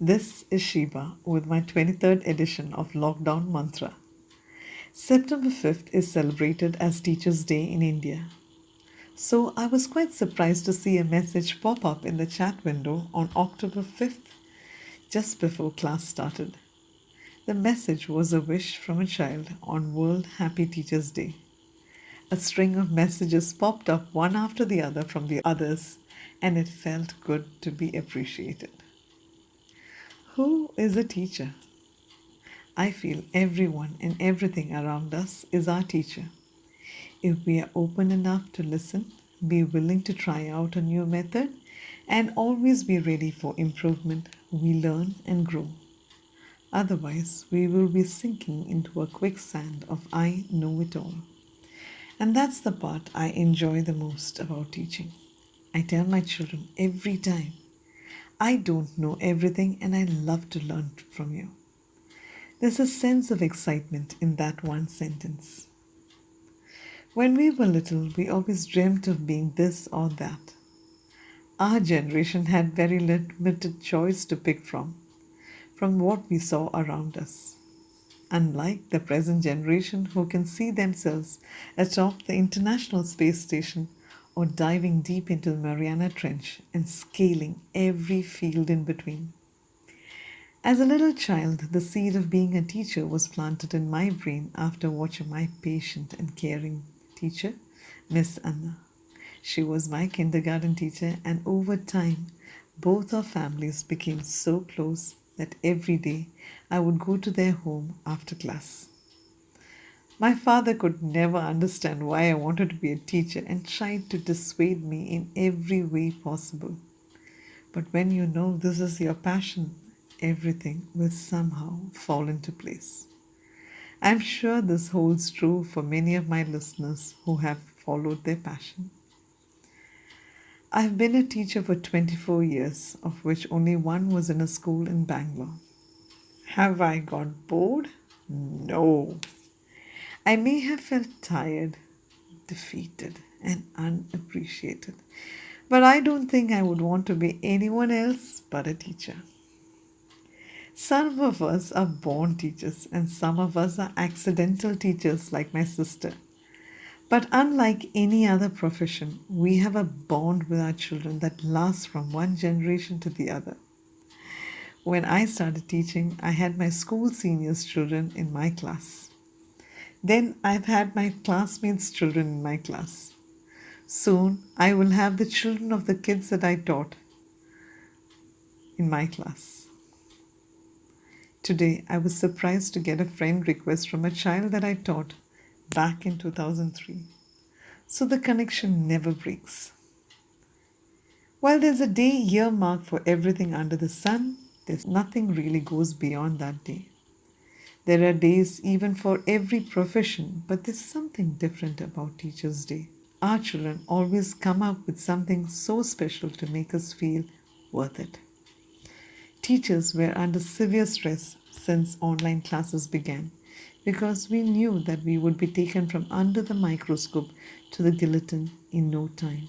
This is Shiba with my 23rd edition of Lockdown Mantra. September 5th is celebrated as Teachers' Day in India. So I was quite surprised to see a message pop up in the chat window on October 5th, just before class started. The message was a wish from a child on World Happy Teachers' Day. A string of messages popped up one after the other from the others, and it felt good to be appreciated. Who is a teacher? I feel everyone and everything around us is our teacher. If we are open enough to listen, be willing to try out a new method, and always be ready for improvement, we learn and grow. Otherwise, we will be sinking into a quicksand of I know it all. And that's the part I enjoy the most about teaching. I tell my children every time, I don't know everything and I love to learn from you. There's a sense of excitement in that one sentence. When we were little, we always dreamt of being this or that. Our generation had very limited choice to pick from what we saw around us. Unlike the present generation who can see themselves atop the International Space Station or diving deep into the Mariana Trench and scaling every field in between. As a little child, the seed of being a teacher was planted in my brain after watching my patient and caring teacher, Miss Anna. She was my kindergarten teacher, and over time, both our families became so close that every day I would go to their home after class. My father could never understand why I wanted to be a teacher and tried to dissuade me in every way possible. But when you know this is your passion, everything will somehow fall into place. I'm sure this holds true for many of my listeners who have followed their passion. I've been a teacher for 24 years, of which only one was in a school in Bangalore. Have I got bored? No. I may have felt tired, defeated, and unappreciated, but I don't think I would want to be anyone else but a teacher. Some of us are born teachers, and some of us are accidental teachers, like my sister. But unlike any other profession, we have a bond with our children that lasts from one generation to the other. When I started teaching, I had my school seniors' children in my class. Then I've had my classmates' children in my class. Soon I will have the children of the kids that I taught in my class. Today I was surprised to get a friend request from a child that I taught back in 2003. So the connection never breaks. While there's a day earmarked for everything under the sun, there's nothing really goes beyond that day. There are days even for every profession, but there's something different about Teachers' Day. Our children always come up with something so special to make us feel worth it. Teachers were under severe stress since online classes began because we knew that we would be taken from under the microscope to the guillotine in no time.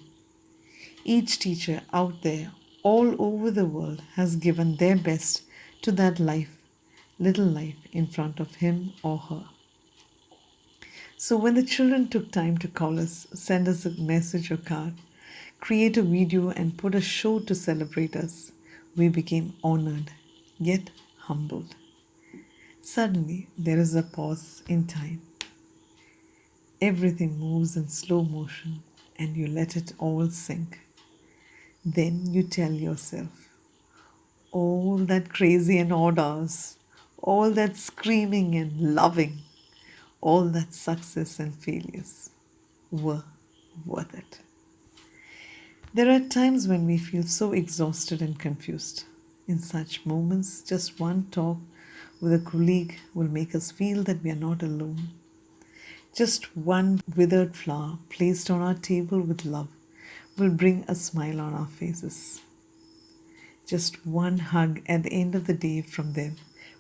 Each teacher out there, all over the world, has given their best to that little life in front of him or her. So when the children took time to call us, send us a message or card, create a video and put a show to celebrate us, we became honored, yet humbled. Suddenly, there is a pause in time. Everything moves in slow motion and you let it all sink. Then you tell yourself, all that crazy and odd hours, all that screaming and loving, all that success and failures were worth it. There are times when we feel so exhausted and confused. In such moments, just one talk with a colleague will make us feel that we are not alone. Just one withered flower placed on our table with love will bring a smile on our faces. Just one hug at the end of the day from them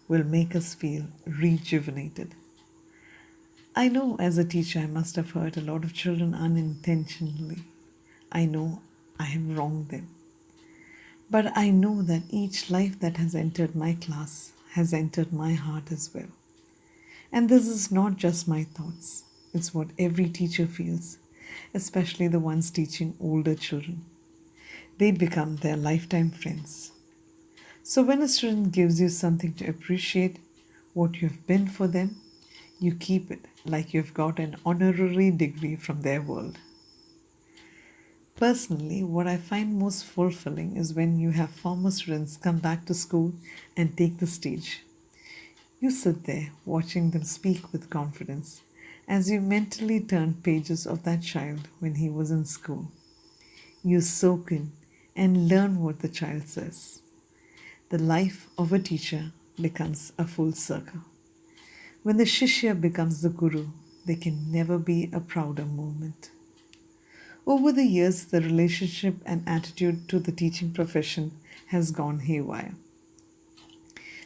will make us feel rejuvenated. I know as a teacher I must have hurt a lot of children unintentionally. I know I have wronged them. But I know that each life that has entered my class has entered my heart as well. And this is not just my thoughts, it's what every teacher feels, especially the ones teaching older children. They become their lifetime friends. So when a student gives you something to appreciate what you have been for them, you keep it like you've got an honorary degree from their world. Personally, what I find most fulfilling is when you have former students come back to school and take the stage. You sit there watching them speak with confidence as you mentally turn pages of that child when he was in school. You soak in and learn what the child says. The life of a teacher becomes a full circle. When the Shishya becomes the Guru, there can never be a prouder moment. Over the years, the relationship and attitude to the teaching profession has gone haywire.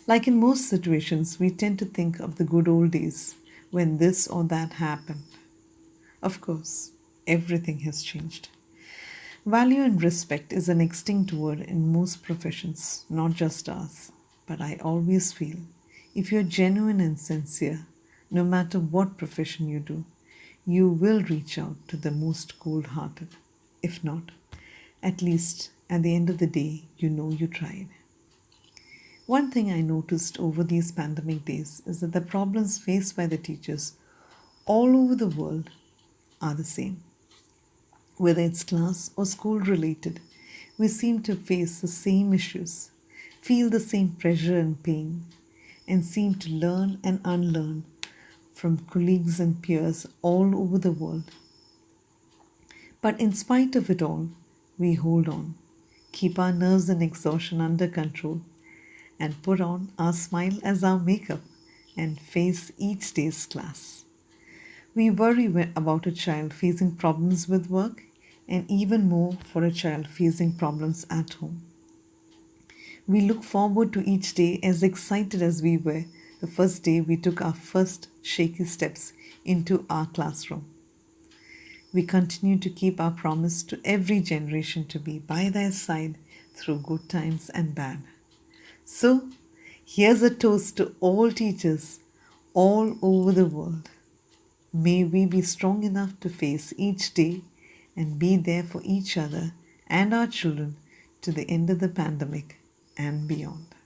Like in most situations, we tend to think of the good old days when this or that happened. Of course, everything has changed. Value and respect is an extinct word in most professions, not just ours. But I always feel if you're genuine and sincere, no matter what profession you do, you will reach out to the most cold hearted. If not, at least at the end of the day, you know you tried. One thing I noticed over these pandemic days is that the problems faced by the teachers all over the world are the same. Whether it's class or school related, we seem to face the same issues, feel the same pressure and pain, and seem to learn and unlearn from colleagues and peers all over the world. But in spite of it all, we hold on, keep our nerves and exhaustion under control, and put on our smile as our makeup and face each day's class. We worry about a child facing problems with work and even more for a child facing problems at home. We look forward to each day as excited as we were the first day we took our first shaky steps into our classroom. We continue to keep our promise to every generation to be by their side through good times and bad. So, here's a toast to all teachers all over the world. May we be strong enough to face each day and be there for each other and our children to the end of the pandemic and beyond.